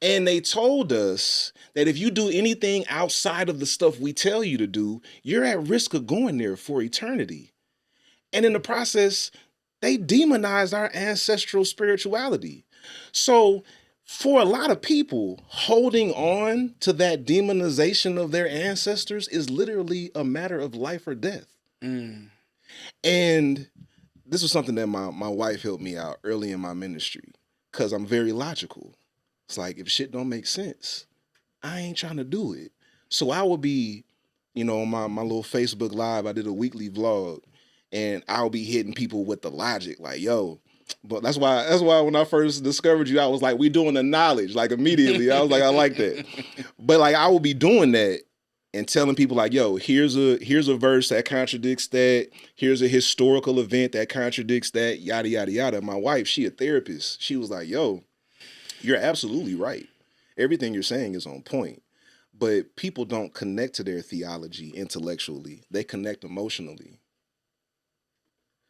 And they told us that if you do anything outside of the stuff we tell you to do, you're at risk of going there for eternity. And in the process, they demonized our ancestral spirituality. So, for a lot of people, holding on to that demonization of their ancestors is literally a matter of life or death. Mm. And this was something that my wife helped me out early in my ministry because I'm very logical. It's like, if shit don't make sense, I ain't trying to do it. So I would be, on my little Facebook Live, I did a weekly vlog, and I'll be hitting people with the logic, like, yo. But that's why when I first discovered you, I was like, we doing the knowledge, like immediately. I was like, I like that. But like I will be doing that and telling people like, yo, here's a verse that contradicts that. Here's a historical event that contradicts that, yada, yada, yada. My wife, she a therapist. She was like, yo, you're absolutely right. Everything you're saying is on point. But people don't connect to their theology intellectually. They connect emotionally.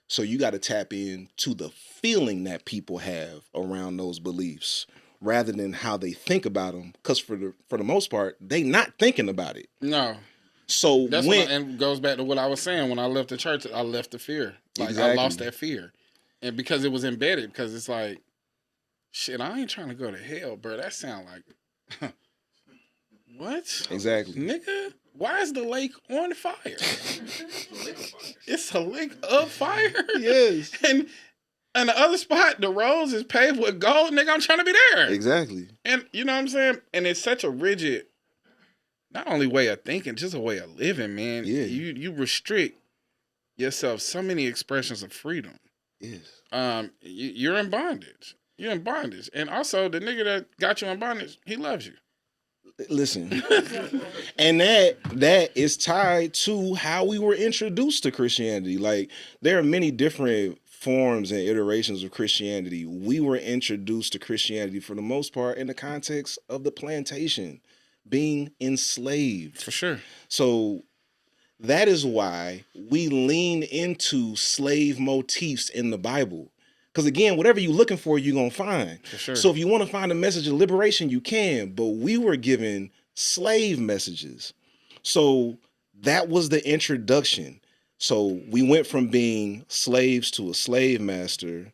So you got to tap into the feeling that people have around those beliefs rather than how they think about them. Because for the most part, they not thinking about it. No. So that's and goes back to what I was saying. When I left the church, I left the fear. Like exactly. I lost that fear. And because it was embedded, because it's like, shit, I ain't trying to go to hell, bro. That sound like, what? Exactly. Nigga, why is the lake on fire? It's a lake of fire? Yes. And the other spot, the roads is paved with gold. Nigga, I'm trying to be there. Exactly. And you know what I'm saying? And it's such a rigid, not only way of thinking, just a way of living, man. Yeah. You restrict yourself so many expressions of freedom. Yes. You're in bondage. You're in bondage. And also, the nigga that got you in bondage, he loves you. Listen, and that is tied to how we were introduced to Christianity. Like, there are many different forms and iterations of Christianity. We were introduced to Christianity for the most part in the context of the plantation, being enslaved. For sure. So that is why we lean into slave motifs in the Bible. Because again, whatever you're looking for, you're going to find. For sure. So if you want to find a message of liberation, you can. But we were given slave messages. So that was the introduction. So we went from being slaves to a slave master.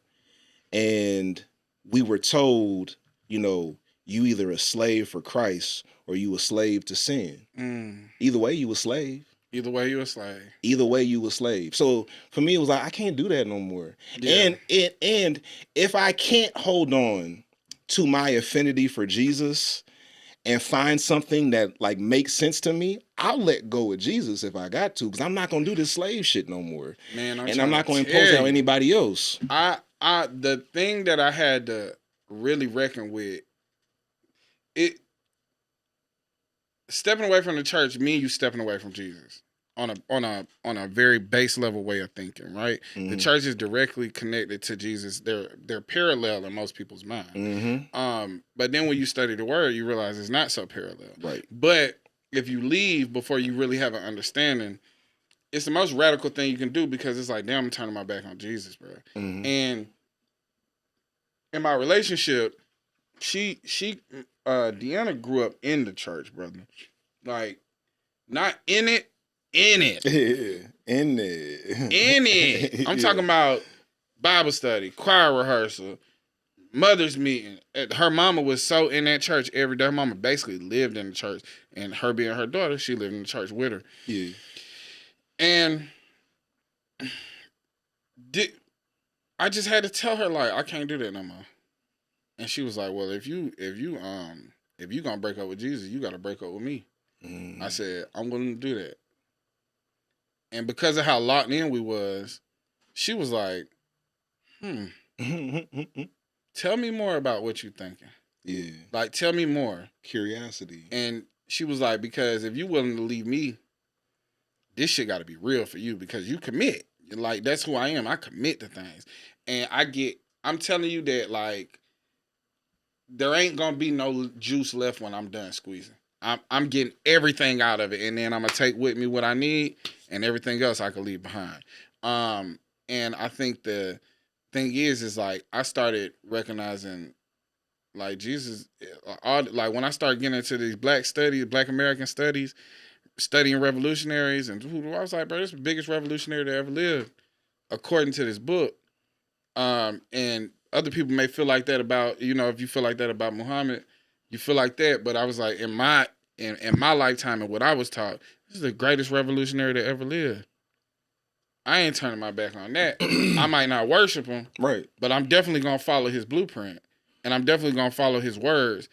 And we were told, you either a slave for Christ or you a slave to sin. Either way, you a slave. Either way, you a slave. Either way, you a slave. So for me, it was like, I can't do that no more. Yeah. And if I can't hold on to my affinity for Jesus and find something that like makes sense to me, I'll let go of Jesus if I got to, because I'm not gonna do this slave shit no more. Man, I'm not gonna impose it on anybody else. The thing that I had to really reckon with it. Stepping away from the church, me and you stepping away from Jesus on a very base level way of thinking, right? Mm-hmm. The church is directly connected to Jesus. They're parallel in most people's mind. Mm-hmm. But then when you study the word, you realize it's not so parallel. Right. But if you leave before you really have an understanding, it's the most radical thing you can do, because it's like, damn, I'm turning my back on Jesus, bro. Mm-hmm. And in my relationship, Deanna grew up in the church, brother. Like, not in it, in it. In it. In it. I'm talking about Bible study, choir rehearsal, mother's meeting. Her mama was so in that church every day. Her mama basically lived in the church. And her being her daughter, she lived in the church with her. Yeah. And I just had to tell her, like, I can't do that no more. And she was like, well, if you gonna break up with Jesus, you gotta break up with me. I said, I'm willing to do that. And because of how locked in we was, she was like, tell me more about what you thinking. Yeah. Like, tell me more. Curiosity. And she was like, because if you willing to leave me, this shit gotta be real for you, because you commit. Like, that's who I am. I commit to things. And I'm telling you that, like, there ain't gonna be no juice left when I'm done squeezing. I'm getting everything out of it, and then I'm gonna take with me what I need, and everything else I can leave behind. And I think the thing is like, I started recognizing, Like Jesus, all like when I started getting into these black studies, Black American studies, studying revolutionaries, and I was like, bro, this is the biggest revolutionary that ever lived, according to this book. And other people may feel like that about, you know, if you feel like that about Muhammad, you feel like that. But I was like, in my lifetime and what I was taught, this is the greatest revolutionary that ever lived. I ain't turning my back on that. I might not worship him, Right. but I'm definitely gonna follow his blueprint, and I'm definitely gonna follow his words.